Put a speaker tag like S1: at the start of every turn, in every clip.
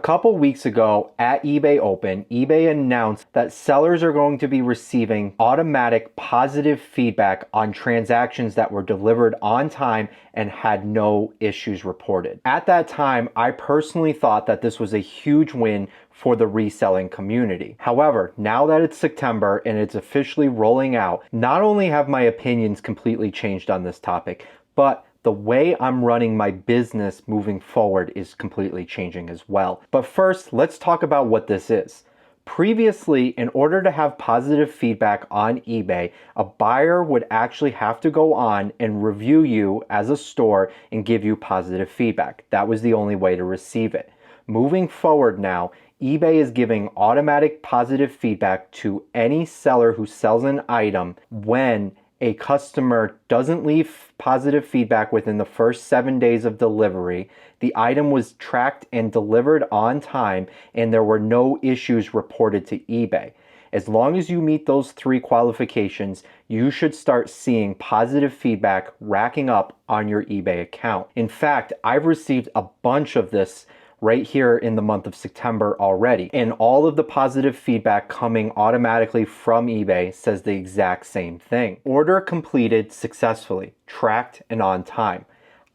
S1: A couple weeks ago at eBay Open, eBay announced that sellers are going to be receiving automatic positive feedback on transactions that were delivered on time and had no issues reported. At that time, I personally thought that this was a huge win for the reselling community. However, now that it's September and it's officially rolling out, not only have my opinions completely changed on this topic, but the way I'm running my business moving forward is completely changing as well. But first, let's talk about what this is. Previously, in order to have positive feedback on eBay, a buyer would actually have to go on and review you as a store and give you positive feedback. That was the only way to receive it. Moving forward now, eBay is giving automatic positive feedback to any seller who sells an item when a customer doesn't leave positive feedback within the first 7 days of delivery, the item was tracked and delivered on time, and there were no issues reported to eBay. As long as you meet those 3 qualifications, you should start seeing positive feedback racking up on your eBay account. In fact, I've received a bunch of this right here in the month of September already. And all of the positive feedback coming automatically from eBay says the exact same thing. Order completed successfully, tracked and on time.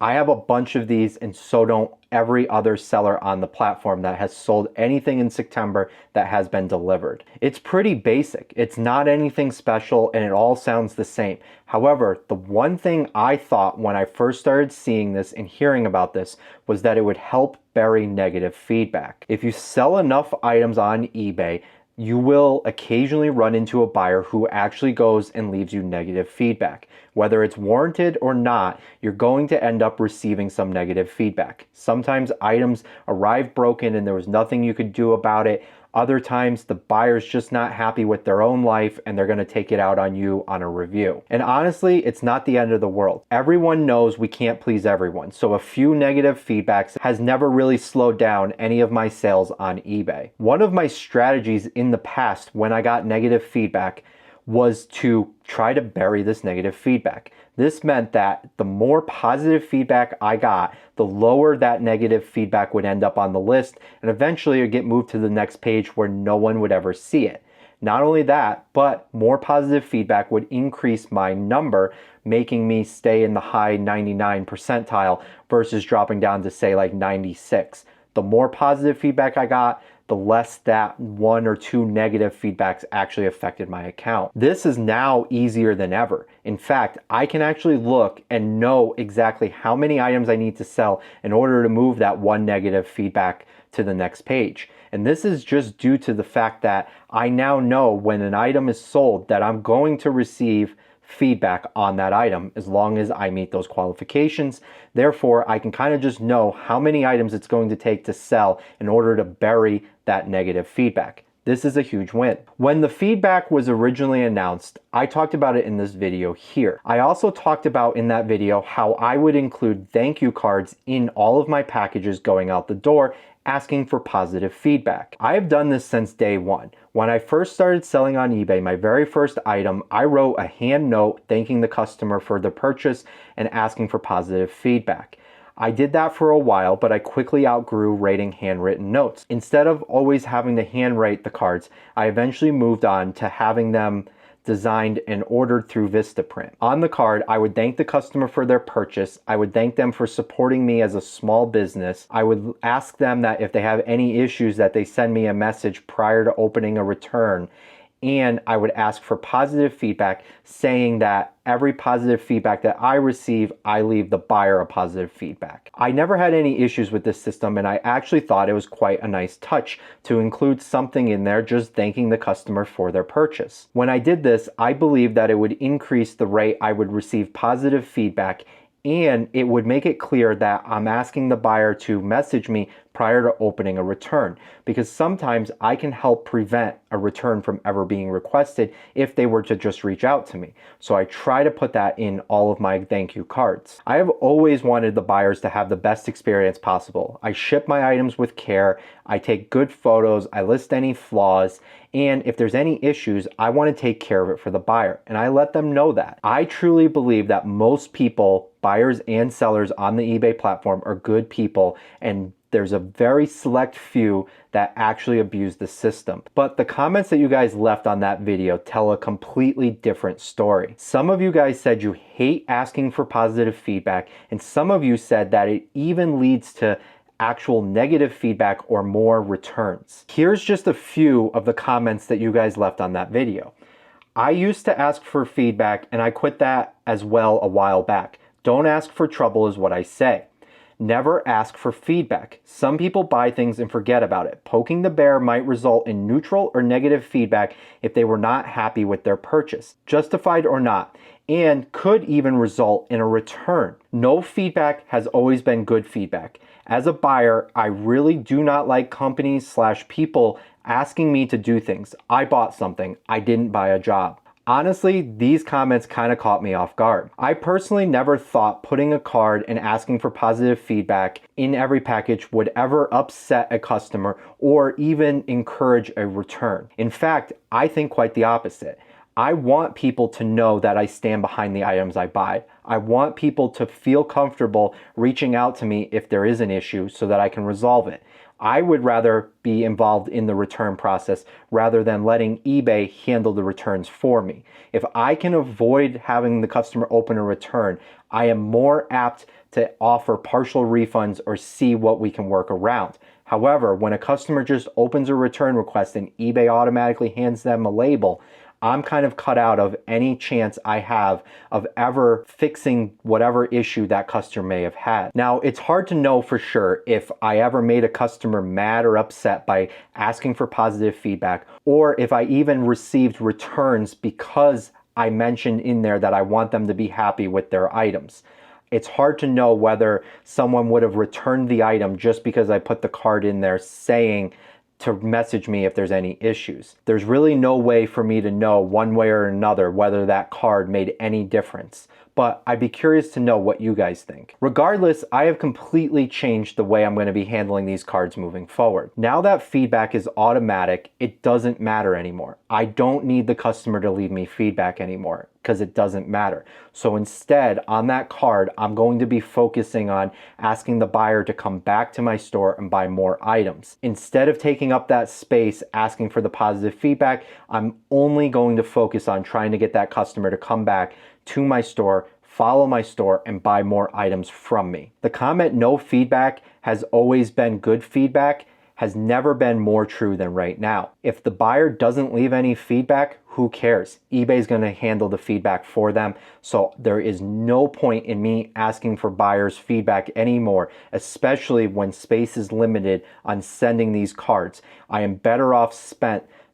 S1: I have a bunch of these, and so don't every other seller on the platform that has sold anything in September that has been delivered. It's pretty basic. It's not anything special, and it all sounds the same. However, the one thing I thought when I first started seeing this and hearing about this was that it would help bury negative feedback. If you sell enough items on eBay, you will occasionally run into a buyer who actually goes and leaves you negative feedback. Whether it's warranted or not, you're going to end up receiving some negative feedback. Sometimes items arrive broken and there was nothing you could do about it. Other times the buyer's just not happy with their own life and they're gonna take it out on you on a review. And honestly, it's not the end of the world. Everyone knows we can't please everyone, so a few negative feedbacks has never really slowed down any of my sales on eBay. One of my strategies in the past when I got negative feedback was to try to bury this negative feedback. This meant that the more positive feedback I got, the lower that negative feedback would end up on the list, and eventually it would get moved to the next page where no one would ever see it. Not only that, but more positive feedback would increase my number, making me stay in the high 99 percentile versus dropping down to say like 96. The more positive feedback I got, the less that 1 or 2 negative feedbacks actually affected my account. This is now easier than ever. In fact, I can actually look and know exactly how many items I need to sell in order to move that 1 negative feedback to the next page. And this is just due to the fact that I now know when an item is sold that I'm going to receive feedback on that item as long as I meet those qualifications. Therefore, I can kind of just know how many items it's going to take to sell in order to bury that negative feedback. This is a huge win. When the feedback was originally announced, I talked about it in this video here. I also talked about in that video how I would include thank you cards in all of my packages going out the door, asking for positive feedback. I have done this since day one. When I first started selling on eBay, my very first item, I wrote a hand note thanking the customer for the purchase and asking for positive feedback. I did that for a while, but I quickly outgrew writing handwritten notes. Instead of always having to handwrite the cards, I eventually moved on to having them designed and ordered through Vistaprint. On the card, I would thank the customer for their purchase. I would thank them for supporting me as a small business. I would ask them that if they have any issues that they send me a message prior to opening a return. And I would ask for positive feedback, saying that every positive feedback that I receive, I leave the buyer a positive feedback. I never had any issues with this system, and I actually thought it was quite a nice touch to include something in there just thanking the customer for their purchase. When I did this, I believed that it would increase the rate I would receive positive feedback, and it would make it clear that I'm asking the buyer to message me prior to opening a return, because sometimes I can help prevent a return from ever being requested if they were to just reach out to me. So I try to put that in all of my thank you cards. I have always wanted the buyers to have the best experience possible. I ship my items with care, I take good photos, I list any flaws, and if there's any issues, I want to take care of it for the buyer, and I let them know that. I truly believe that most people, buyers and sellers on the eBay platform, are good people, and there's a very select few that actually abuse the system. But the comments that you guys left on that video tell a completely different story. Some of you guys said you hate asking for positive feedback, and some of you said that it even leads to actual negative feedback or more returns. Here's just a few of the comments that you guys left on that video. I used to ask for feedback and I quit that as well a while back. Don't ask for trouble is what I say. Never ask for feedback. Some people buy things and forget about it. Poking the bear might result in neutral or negative feedback if they were not happy with their purchase, justified or not, and could even result in a return. No feedback has always been good feedback. As a buyer, I really do not like companies/people asking me to do things. I bought something. I didn't buy a job. Honestly, these comments kind of caught me off guard. I personally never thought putting a card and asking for positive feedback in every package would ever upset a customer or even encourage a return. In fact, I think quite the opposite. I want people to know that I stand behind the items I buy. I want people to feel comfortable reaching out to me if there is an issue so that I can resolve it. I would rather be involved in the return process rather than letting eBay handle the returns for me. If I can avoid having the customer open a return, I am more apt to offer partial refunds or see what we can work around. However, when a customer just opens a return request and eBay automatically hands them a label, I'm kind of cut out of any chance I have of ever fixing whatever issue that customer may have had. Now, it's hard to know for sure if I ever made a customer mad or upset by asking for positive feedback, or if I even received returns because I mentioned in there that I want them to be happy with their items. It's hard to know whether someone would have returned the item just because I put the card in there saying to message me if there's any issues. There's really no way for me to know one way or another whether that card made any difference. But I'd be curious to know what you guys think. Regardless, I have completely changed the way I'm going to be handling these cards moving forward. Now that feedback is automatic, it doesn't matter anymore. I don't need the customer to leave me feedback anymore because it doesn't matter. So instead, on that card, I'm going to be focusing on asking the buyer to come back to my store and buy more items. Instead of taking up that space asking for the positive feedback, I'm only going to focus on trying to get that customer to come back to my store, follow my store, and buy more items from me. The comment "no feedback has always been good feedback" has never been more true than right now. If the buyer doesn't leave any feedback, who cares? eBay's gonna handle the feedback for them, so there is no point in me asking for buyers' feedback anymore, especially when space is limited on sending these cards. I am better off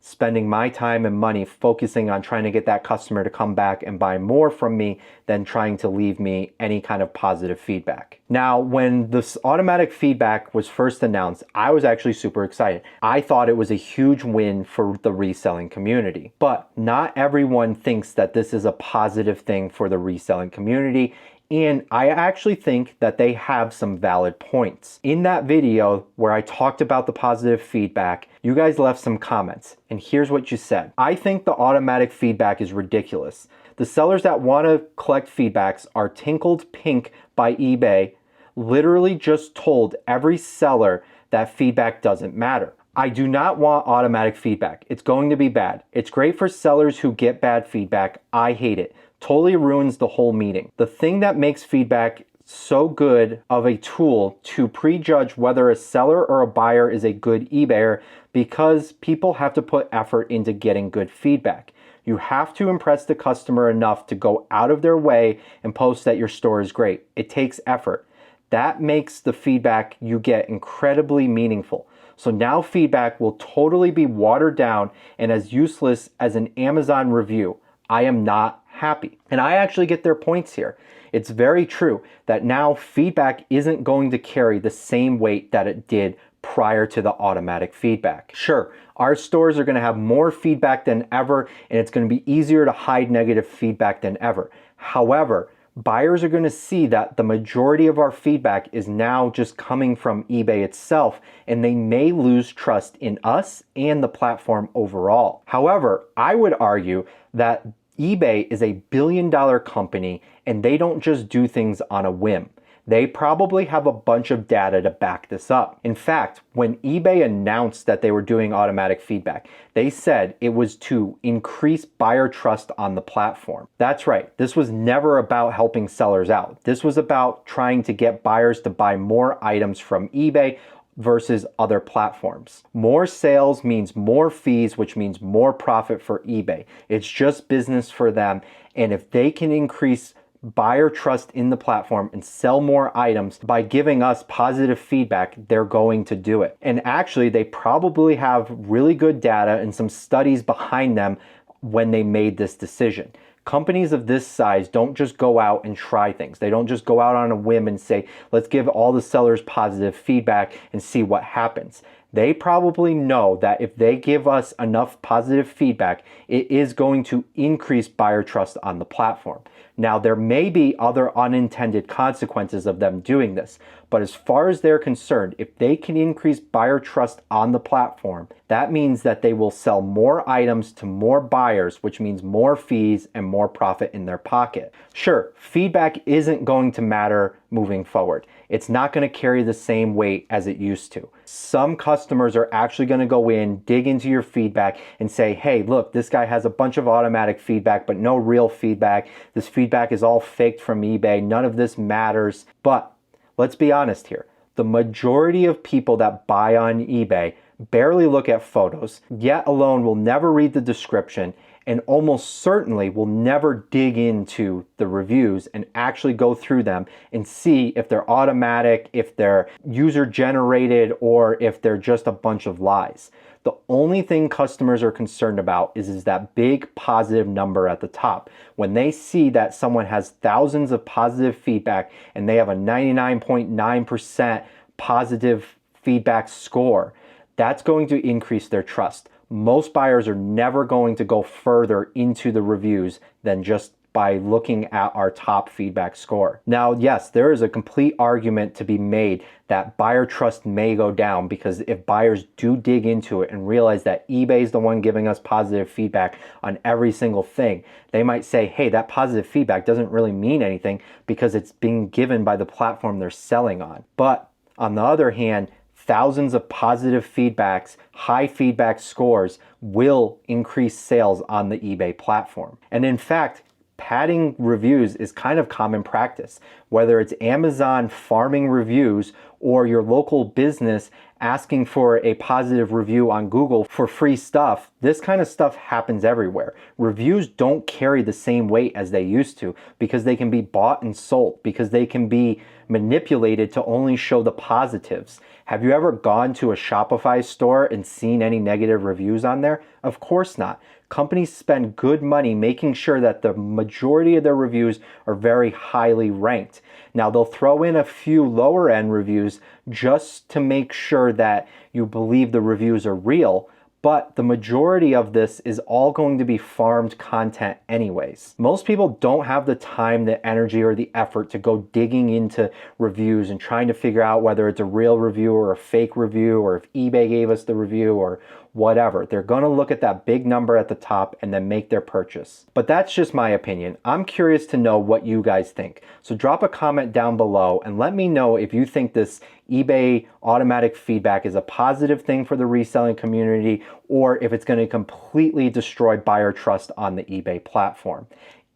S1: spending my time and money focusing on trying to get that customer to come back and buy more from me than trying to leave me any kind of positive feedback. Now, when this automatic feedback was first announced, I was actually super excited. I thought it was a huge win for the reselling community. But not everyone thinks that this is a positive thing for the reselling community, and I actually think that they have some valid points. In that video where I talked about the positive feedback, you guys left some comments, and here's what you said. "I think the automatic feedback is ridiculous. The sellers that want to collect feedbacks are tinkled pink by eBay, literally just told every seller that feedback doesn't matter. I do not want automatic feedback. It's going to be bad. It's great for sellers who get bad feedback. I hate it. Totally ruins the whole meeting. The thing that makes feedback so good of a tool to prejudge whether a seller or a buyer is a good eBayer, because people have to put effort into getting good feedback. You have to impress the customer enough to go out of their way and post that your store is great. It takes effort. That makes the feedback you get incredibly meaningful. So now feedback will totally be watered down and as useless as an Amazon review. I am not happy." And I actually get their points here. It's very true that now feedback isn't going to carry the same weight that it did prior to the automatic feedback. Sure, our stores are going to have more feedback than ever, and it's going to be easier to hide negative feedback than ever. However, buyers are going to see that the majority of our feedback is now just coming from eBay itself, and they may lose trust in us and the platform overall. However, I would argue that eBay is a billion-dollar company, and they don't just do things on a whim. They probably have a bunch of data to back this up. In fact, when eBay announced that they were doing automatic feedback, they said it was to increase buyer trust on the platform. That's right, this was never about helping sellers out. This was about trying to get buyers to buy more items from eBay versus other platforms. More sales means more fees, which means more profit for eBay. It's just business for them. And if they can increase buyer trust in the platform and sell more items by giving us positive feedback, they're going to do it. And actually, they probably have really good data and some studies behind them when they made this decision. Companies of this size don't just go out and try things. They don't just go out on a whim and say, let's give all the sellers positive feedback and see what happens. They probably know that if they give us enough positive feedback, it is going to increase buyer trust on the platform. Now, there may be other unintended consequences of them doing this, but as far as they're concerned, if they can increase buyer trust on the platform, that means that they will sell more items to more buyers, which means more fees and more profit in their pocket. Sure, feedback isn't going to matter moving forward. It's not going to carry the same weight as it used to. Some customers are actually going to go in, dig into your feedback and say, hey, look, this guy has a bunch of automatic feedback, but no real feedback. This feedback is all faked from eBay. None of this matters. But let's be honest here. The majority of people that buy on eBay barely look at photos, yet alone will never read the description, and almost certainly will never dig into the reviews and actually go through them and see if they're automatic, if they're user generated, or if they're just a bunch of lies. The only thing customers are concerned about is that big positive number at the top. When they see that someone has thousands of positive feedback and they have a 99.9% positive feedback score, that's going to increase their trust. Most buyers are never going to go further into the reviews than just by looking at our top feedback score. Now, yes, there is a complete argument to be made that buyer trust may go down, because if buyers do dig into it and realize that eBay is the one giving us positive feedback on every single thing, they might say, hey, that positive feedback doesn't really mean anything because it's being given by the platform they're selling on. But on the other hand, thousands of positive feedbacks, high feedback scores will increase sales on the eBay platform. And in fact, padding reviews is kind of common practice. Whether it's Amazon farming reviews or your local business asking for a positive review on Google for free stuff, this kind of stuff happens everywhere. Reviews don't carry the same weight as they used to because they can be bought and sold, because they can be manipulated to only show the positives. Have you ever gone to a Shopify store and seen any negative reviews on there? Of course not. Companies spend good money making sure that the majority of their reviews are very highly ranked. Now, they'll throw in a few lower end reviews just to make sure that you believe the reviews are real, but the majority of this is all going to be farmed content anyways. Most people don't have the time, the energy, or the effort to go digging into reviews and trying to figure out whether it's a real review or a fake review, or if eBay gave us the review or whatever. They're going to look at that big number at the top and then make their purchase. But that's just my opinion. I'm curious to know what you guys think. So drop a comment down below and let me know if you think this eBay automatic feedback is a positive thing for the reselling community, or if it's going to completely destroy buyer trust on the eBay platform.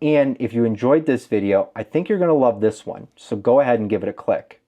S1: And if you enjoyed this video, I think you're going to love this one. So go ahead and give it a click.